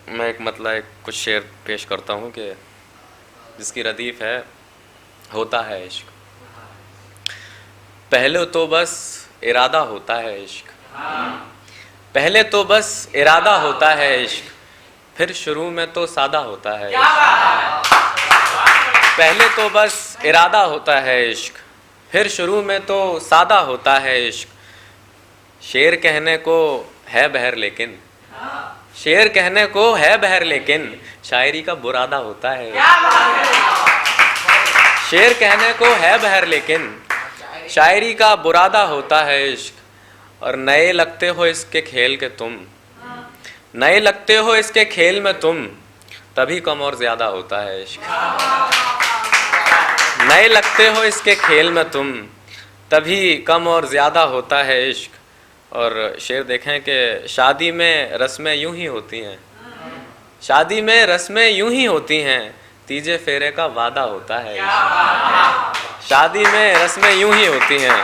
मैं एक कुछ शेर पेश करता हूँ कि जिसकी रदीफ़ है होता है इश्क। पहले तो बस इरादा होता है इश्क, पहले तो बस इरादा होता है इश्क, फिर शुरू में तो सादा होता है इश्क। पहले तो बस इरादा होता है इश्क, फिर शुरू में तो सादा होता है इश्क। शेर कहने को है बहर लेकिन, शेर कहने को है बहर लेकिन, शायरी का बुरादा होता है। शेर कहने को है बहर लेकिन, शायरी का बुरादा होता है इश्क। और नए लगते हो इसके खेल के तुम, नए लगते हो इसके खेल में तुम, तभी कम और ज़्यादा होता है इश्क। नए लगते हो इसके खेल में तुम, तभी कम और ज़्यादा होता है इश्क। और शेर देखें कि शादी में रस्में यूं ही होती हैं, शादी में रस्में यूं ही होती हैं, तीजे फेरे का वादा होता है इश्क। शादी में रस्में यूं ही होती हैं,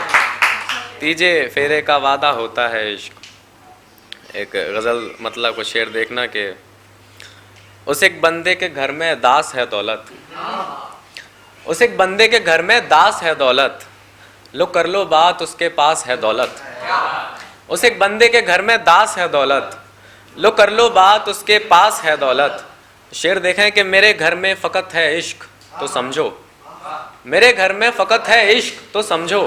तीजे फेरे का वादा होता है इश्क। एक गज़ल को शेर देखना कि उस एक बंदे के घर में दास है दौलत, उस एक बंदे के घर में दास है दौलत, लो कर लो बात उसके पास है दौलत। उस एक बंदे के घर में दास है दौलत, लो कर लो बात उसके पास है दौलत। शेर देखें कि मेरे घर में फ़कत है इश्क तो समझो, मेरे घर में फ़कत है इश्क तो समझो,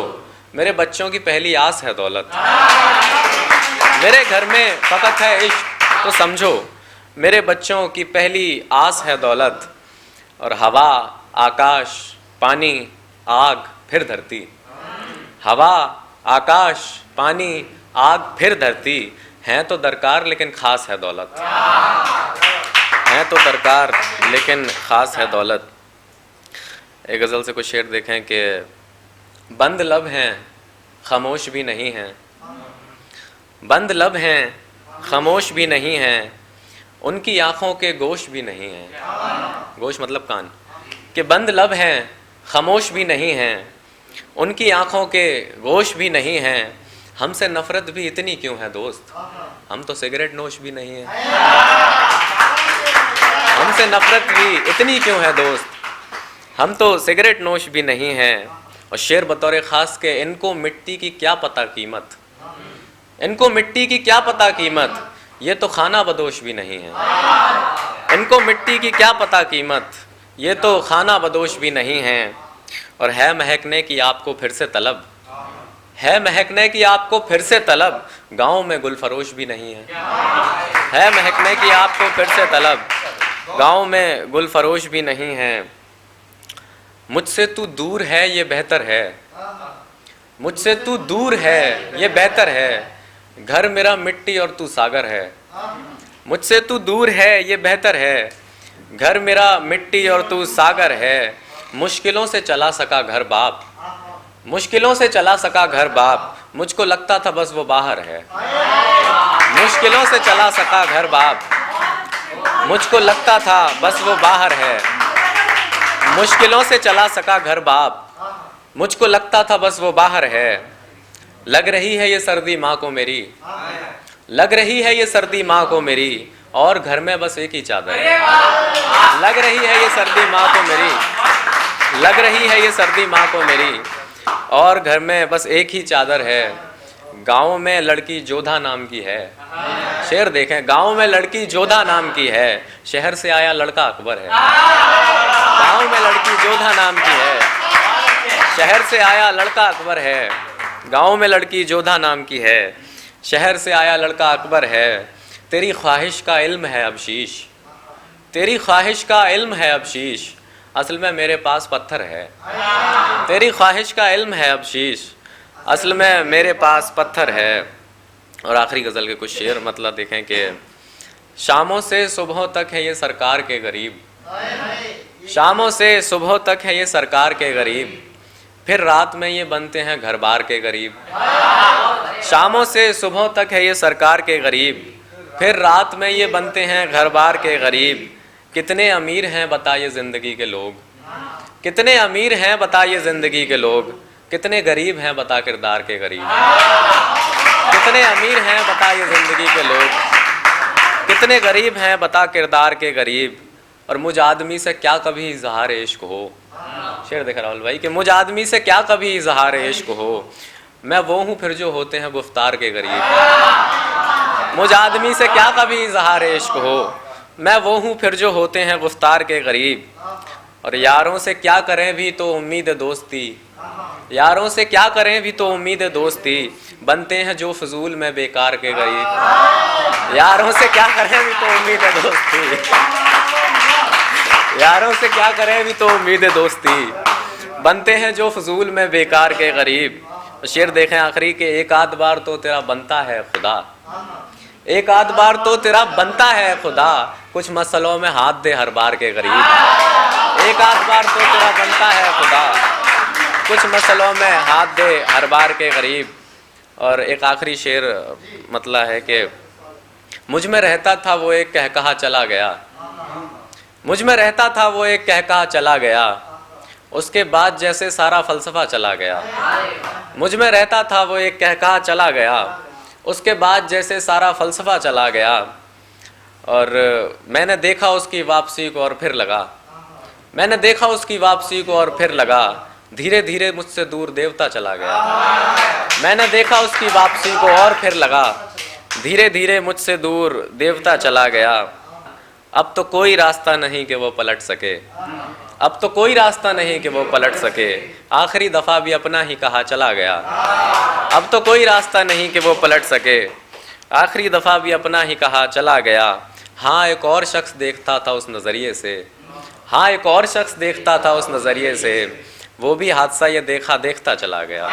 मेरे बच्चों की पहली आस है दौलत। मेरे घर में फ़कत है इश्क तो समझो, मेरे बच्चों की पहली आस है दौलत। और हवा, आकाश, पानी, आग, फिर धरती, हवा, आकाश, पानी, आग, फिर धरती, हैं तो दरकार लेकिन ख़ास है दौलत। हैं तो दरकार लेकिन ख़ास है दौलत। एक गज़ल से कुछ शेर देखें कि बंद लब हैं खामोश भी नहीं हैं, बंद लब हैं खामोश भी नहीं हैं, उनकी आँखों के गोश भी नहीं हैं। गोश मतलब कान। कि बंद लब हैं खामोश भी नहीं हैं, उनकी आँखों के गोश भी नहीं हैं। हमसे नफ़रत भी इतनी क्यों है दोस्त, हम तो सिगरेट नोश भी नहीं हैं। हमसे नफ़रत भी इतनी क्यों है दोस्त, हम तो सिगरेट नोश भी नहीं हैं। और शेर बतौर ख़ास के इनको मिट्टी की क्या पता कीमत, इनको मिट्टी की क्या पता कीमत, ये तो खाना बदोश भी नहीं है। इनको मिट्टी की क्या पता कीमत, ये तो खाना बदोश भी नहीं हैं। और है महकने की आपको फिर से तलब, है महकने की आपको फिर से तलब, गाँव में गुल फरोश भी नहीं है महकने की आपको फिर से तलब, गाँव में गुल फरोश भी नहीं है। मुझसे तू दूर है ये बेहतर है, मुझसे तू दूर है ये बेहतर है, घर मेरा मिट्टी और तू सागर है। मुझसे तू दूर है ये बेहतर है, घर मेरा मिट्टी और तू सागर है। मुश्किलों से चला सका घर बाप, मुश्किलों से चला सका घर बाप, मुझको लगता था बस वो बाहर है। मुश्किलों से चला सका घर बाप, मुझको लगता था बस वो बाहर है। मुश्किलों से चला सका घर बाप, मुझको लगता था बस वो बाहर है। लग रही है ये सर्दी माँ को मेरी, लग रही है ये सर्दी माँ को मेरी, और घर में बस एक ही चादर है। लग रही है ये सर्दी माँ को मेरी, लग रही है ये सर्दी माँ को मेरी, और घर में बस एक ही चादर है। गाँव में लड़की जोधा नाम की है, शेर देखें, गाँव में लड़की जोधा नाम की है, शहर से आया लड़का अकबर है। गाँव में लड़की जोधा नाम की है, शहर से आया लड़का अकबर है। गाँव में लड़की जोधा नाम की है, शहर से आया लड़का अकबर है। तेरी ख्वाहिश का इल्म है अब शीश, तेरी ख्वाहिश का इल्म है अब शीश, असल में मेरे पास पत्थर है। तेरी ख्वाहिश का इल्म है अब शीश, असल में मेरे पास पत्थर है। और आखिरी गज़ल के कुछ शेर देखें कि शामों से सुबह तक है ये सरकार के गरीब, शामों से सुबह तक है ये सरकार के गरीब, फिर रात में ये बनते हैं घर बार के गरीब। शामों से सुबह तक है ये सरकार के गरीब, फिर रात में ये बनते हैं घर बार के गरीब। कितने अमीर हैं बताइए ज़िंदगी के लोग, कितने अमीर हैं बताइए ज़िंदगी के लोग, कितने गरीब हैं बता किरदार के गरीब। कितने अमीर हैं बताइए ज़िंदगी के लोग, कितने गरीब हैं बता किरदार के गरीब, और मुझ आदमी से क्या कभी इजहार इश्क हो। शेर देख राहुल भाई कि मुझ आदमी से क्या कभी इजहार इश्क हो, मैं वो हूँ फिर जो होते हैं गुफ्तार के गरीब। मुझ आदमी से क्या कभी इजहार इश्क हो, मैं वो हूँ फिर जो होते हैं गुफ्तार के गरीब। और यारों से क्या करें भी तो उम्मीद दोस्ती, यारों से क्या करें भी तो उम्मीद दोस्ती, बनते हैं जो फजूल में बेकार के गरीब। यारों से क्या करें भी तो उम्मीद दोस्ती, यारों से क्या करें भी तो उम्मीद दोस्ती, बनते हैं जो फजूल में बेकार के गरीब। शेर देखें आखिरी के एक आध बार तो तेरा बनता है खुदा, एक आध बार तो तेरा बनता है खुदा, कुछ मसलों में हाथ दे हर बार के गरीब। एक आध बार तो तेरा बनता है खुदा, कुछ मसलों में हाथ दे हर बार के गरीब। और एक आखिरी शेर मतलब है कि मुझ में रहता था वो एक कहकहा चला गया, मुझ में रहता था वो एक कहकहा चला गया, उसके बाद जैसे सारा फलसफा चला गया। मुझ में रहता था वो एक कहकहा चला गया, उसके बाद जैसे सारा फलसफा चला गया। और मैंने देखा उसकी वापसी को और फिर लगा, मैंने देखा उसकी वापसी को और फिर लगा, धीरे धीरे मुझसे दूर देवता चला गया। मैंने देखा उसकी वापसी को और फिर लगा, धीरे धीरे मुझसे दूर देवता चला गया। अब तो कोई रास्ता नहीं कि वो पलट सके, अब तो कोई रास्ता नहीं कि वो पलट सके, आखिरी दफ़ा भी अपना ही कहा चला गया। अब तो कोई रास्ता नहीं कि वो पलट सके, आखिरी दफ़ा भी अपना ही कहा चला गया। हाँ एक और शख्स देखता था उस नज़रिए से, हाँ एक और शख्स देखता था उस नज़रिए से, वो भी हादसा ये देखा देखता चला गया।